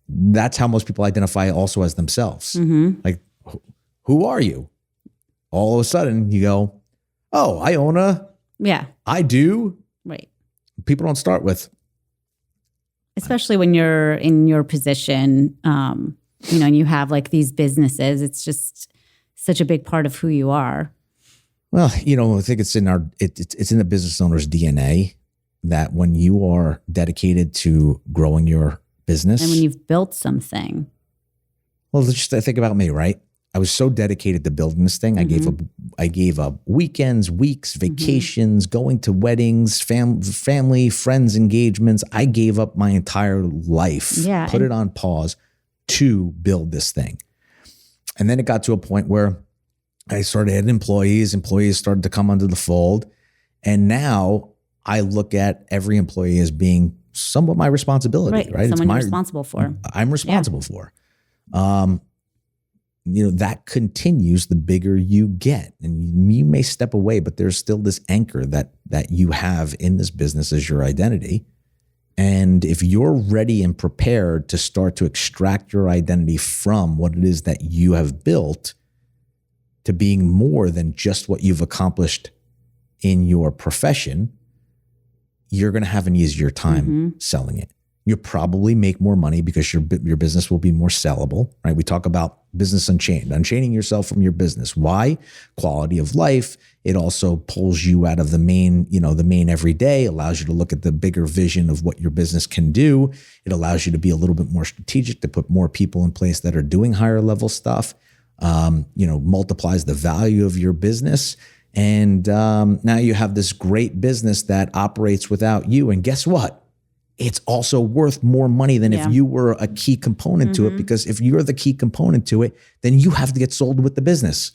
That's how most people identify also as themselves. Like, who are you? all of a sudden you go, oh, I own I do. Right. People don't start with. Especially when you're in your position, and you have like these businesses, it's just such a big part of who you are. Well, I think it's in it's in the business owner's DNA that when you are dedicated to growing your business. And when you've built something. Well, just think about me, right? I was so dedicated to building this thing. I gave up weekends, weeks, vacations, going to weddings, family, friends, engagements. I gave up my entire life, put it on pause to build this thing. And then it got to a point where I started having employees started to come under the fold. And now I look at every employee as being somewhat my responsibility, right? Someone you're responsible for. I'm responsible for. That continues the bigger you get. And you may step away, but there's still this anchor that you have in this business as your identity. And if you're ready and prepared to start to extract your identity from what it is that you have built to being more than just what you've accomplished in your profession, you're going to have an easier time selling it. You'll probably make more money because your business will be more sellable, right? We talk about Business Unchained, unchaining yourself from your business. Why? Quality of life. It also pulls you out of the main everyday, allows you to look at the bigger vision of what your business can do. It allows you to be a little bit more strategic, to put more people in place that are doing higher level stuff, multiplies the value of your business. And now you have this great business that operates without you. And guess what? It's also worth more money than if you were a key component to it, because if you're the key component to it, then you have to get sold with the business.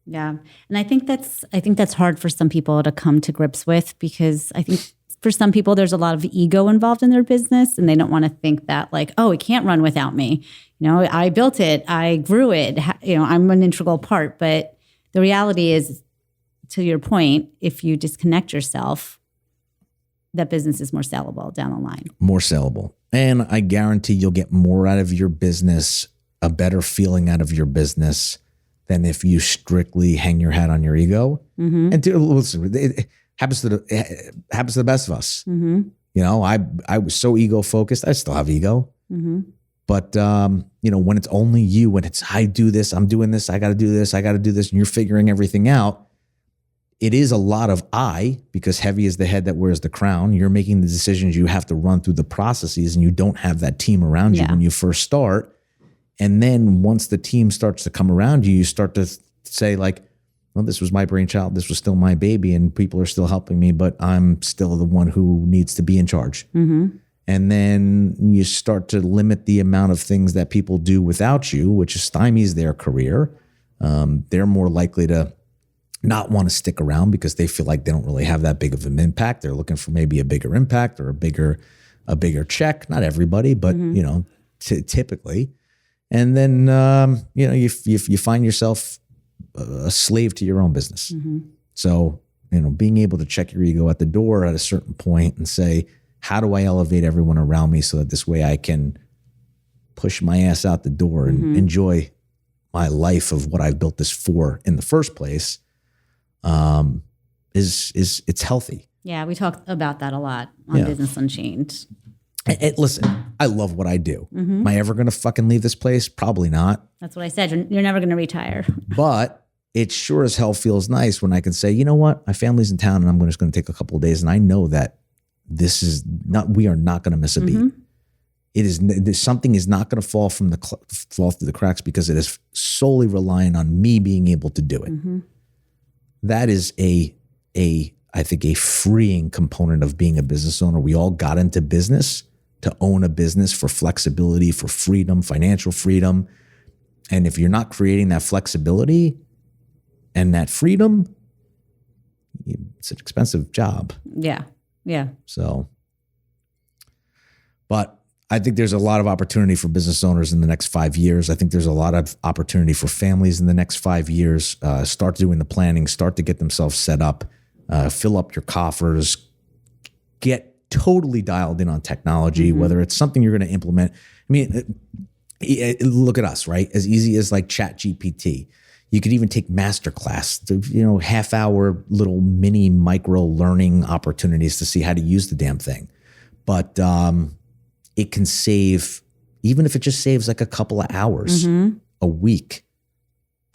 Yeah. And I think that's hard for some people to come to grips with, because I think for some people there's a lot of ego involved in their business, and they don't want to think that like, oh, it can't run without me. I built it, I grew it, I'm an integral part. But the reality is, to your point, if you disconnect yourself, that business is more sellable down the line. More sellable. And I guarantee you'll get more out of your business, a better feeling out of your business than if you strictly hang your hat on your ego. And listen, it happens to the best of us. I was so ego focused. I still have ego. But, when it's only you, when it's, I do this, I'm doing this, I got to do this, and you're figuring everything out. It is a lot of because heavy is the head that wears the crown. You're making the decisions. You have to run through the processes, and you don't have that team around you when you first start. And then once the team starts to come around you, you start to say like, well, this was my brainchild. This was still my baby, and people are still helping me, but I'm still the one who needs to be in charge. And then you start to limit the amount of things that people do without you, which stymies their career. They're more likely to not want to stick around because they feel like they don't really have that big of an impact. They're looking for maybe a bigger impact or a bigger check. Not everybody, but typically. And then you find yourself a slave to your own business. So being able to check your ego at the door at a certain point and say, how do I elevate everyone around me so that this way I can push my ass out the door and enjoy my life of what I've built this for in the first place? It's healthy. Yeah, we talk about that a lot on Business Unchained. Listen, I love what I do. Am I ever going to fucking leave this place? Probably not. That's what I said. You're never going to retire. But it sure as hell feels nice when I can say, you know what? My family's in town and I'm just going to take a couple of days. And I know that we are not going to miss a beat. Something is not going to fall through the cracks because it is solely relying on me being able to do it. That is I think a freeing component of being a business owner. We all got into business to own a business for flexibility, for freedom, financial freedom. And if you're not creating that flexibility and that freedom, it's an expensive job. Yeah. So, but I think there's a lot of opportunity for business owners in the next 5 years. I think there's a lot of opportunity for families in the next 5 years. Start doing the planning, start to get themselves set up, fill up your coffers, get totally dialed in on technology, whether it's something you're going to implement. I mean, look at us, right? As easy as like Chat GPT. You could even take masterclass, half hour little mini micro learning opportunities to see how to use the damn thing. But it can save, even if it just saves like a couple of hours a week,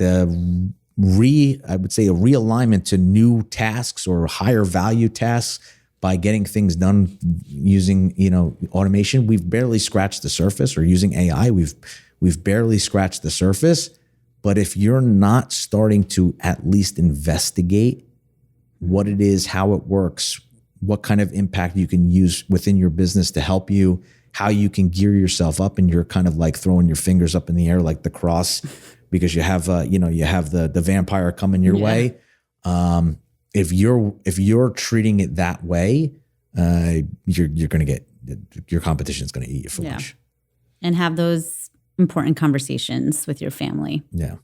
I would say a realignment to new tasks or higher value tasks by getting things done using, automation. We've barely scratched the surface, or using AI. We've barely scratched the surface. But if you're not starting to at least investigate what it is, how it works, what kind of impact you can use within your business to help you, how you can gear yourself up, and you're kind of like throwing your fingers up in the air like the cross because you have the vampire coming your way. If you're treating it that way, you're going to get, your competition is going to eat you for lunch. And have those important conversations with your family. Yeah.